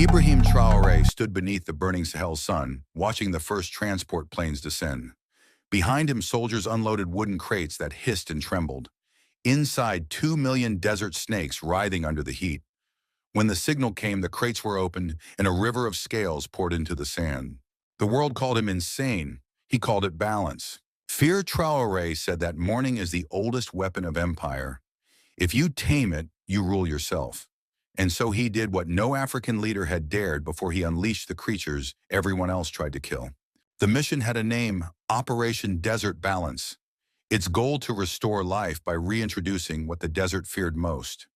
Ibrahim Traoré stood beneath the burning Sahel sun, watching the first transport planes descend. Behind him, soldiers unloaded wooden crates that hissed and trembled. Inside, 2 million desert snakes writhing under the heat. When the signal came, the crates were opened, and a river of scales poured into the sand. The world called him insane. He called it balance. Fear, Traoré said, that morning is the oldest weapon of empire. If you tame it, you rule yourself. And so he did what no African leader had dared before he unleashed the creatures everyone else tried to kill. The mission had a name: Operation Desert Balance. Its goal to restore life by reintroducing what the desert feared most.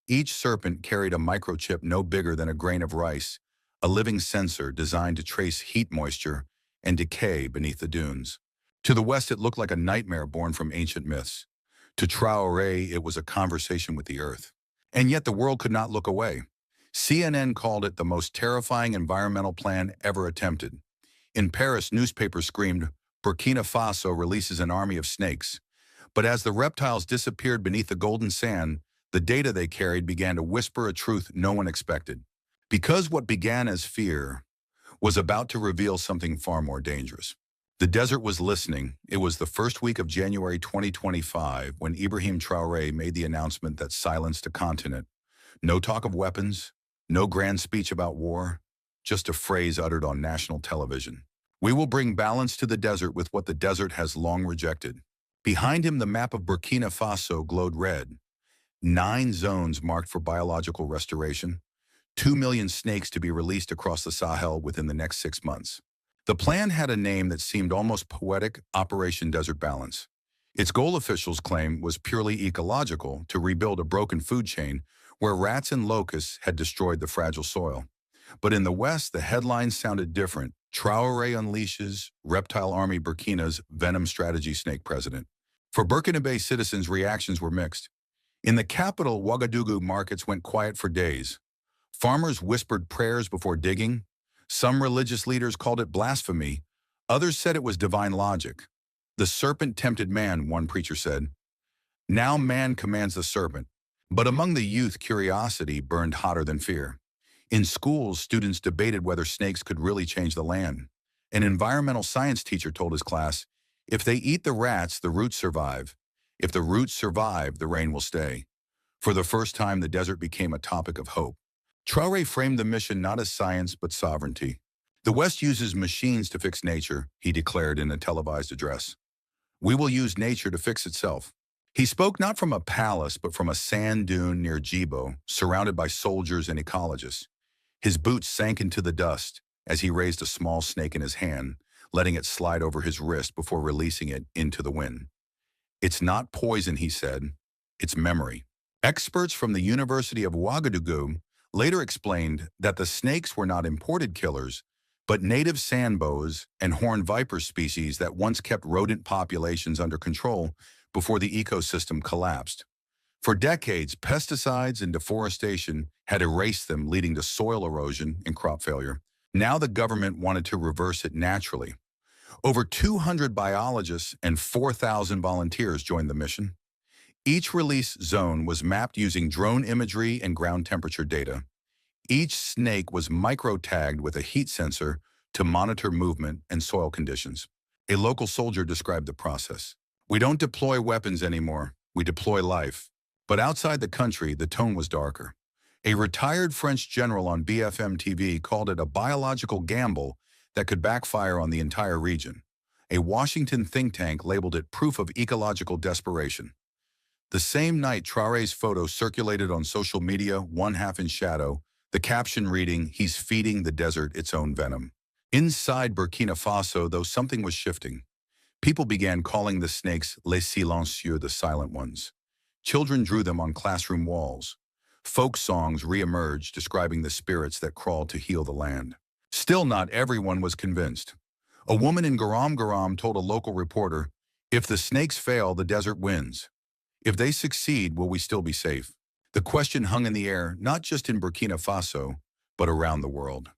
Each serpent carried a microchip no bigger than a grain of rice, a living sensor designed to trace heat, moisture, and decay beneath the dunes. To the west, it looked like a nightmare born from ancient myths. To Traoré, it was a conversation with the earth. And yet the world could not look away. CNN called it the most terrifying environmental plan ever attempted. In Paris, newspapers screamed, "Burkina Faso releases an army of snakes." But as the reptiles disappeared beneath the golden sand, the data they carried began to whisper a truth no one expected. Because what began as fear was about to reveal something far more dangerous. The desert was listening. It was the first week of January 2025 when Ibrahim Traoré made the announcement that silenced a continent. No talk of weapons, no grand speech about war, just a phrase uttered on national television. "We will bring balance to the desert with what the desert has long rejected." Behind him, the map of Burkina Faso glowed red. 9 zones marked for biological restoration. 2 million snakes to be released across the Sahel within the next 6 months. The plan had a name that seemed almost poetic: Operation Desert Balance. Its goal, officials claimed, was purely ecological: to rebuild a broken food chain where rats and locusts had destroyed the fragile soil. But in the West, the headlines sounded different. Traoré unleashes Reptile Army Burkina's venom strategy snake president. For Burkina citizens, reactions were mixed. In the capital, Ouagadougou, markets went quiet for days. Farmers whispered prayers before digging. Some religious leaders called it blasphemy. Others said it was divine logic. "The serpent tempted man," one preacher said. "Now man commands the serpent." But among the youth, curiosity burned hotter than fear. In schools, students debated whether snakes could really change the land. An environmental science teacher told his class, "If they eat the rats, the roots survive. If the roots survive, the rain will stay." For the first time, the desert became a topic of hope. Traoré framed the mission not as science, but sovereignty. "The West uses machines to fix nature," he declared in a televised address. "We will use nature to fix itself." He spoke not from a palace, but from a sand dune near Djibo, surrounded by soldiers and ecologists. His boots sank into the dust as he raised a small snake in his hand, letting it slide over his wrist before releasing it into the wind. "It's not poison," he said. "It's memory." Experts from the University of Ouagadougou later explained that the snakes were not imported killers, but native sandboas and horned viper species that once kept rodent populations under control before the ecosystem collapsed. For decades, pesticides and deforestation had erased them, leading to soil erosion and crop failure. Now the government wanted to reverse it naturally. Over 200 biologists and 4,000 volunteers joined the mission. Each release zone was mapped using drone imagery and ground temperature data. Each snake was micro-tagged with a heat sensor to monitor movement and soil conditions. A local soldier described the process. "We don't deploy weapons anymore, we deploy life." But outside the country, the tone was darker. A retired French general on BFM TV called it a biological gamble that could backfire on the entire region. A Washington think tank labeled it proof of ecological desperation. The same night, Traoré's photo circulated on social media, one half in shadow, the caption reading, "He's feeding the desert its own venom." Inside Burkina Faso, though, something was shifting. People began calling the snakes les silencieux, the silent ones. Children drew them on classroom walls. Folk songs re-emerged, describing the spirits that crawled to heal the land. Still, not everyone was convinced. A woman in Garam told a local reporter, "If the snakes fail, the desert wins. If they succeed, will we still be safe?" The question hung in the air, not just in Burkina Faso, but around the world.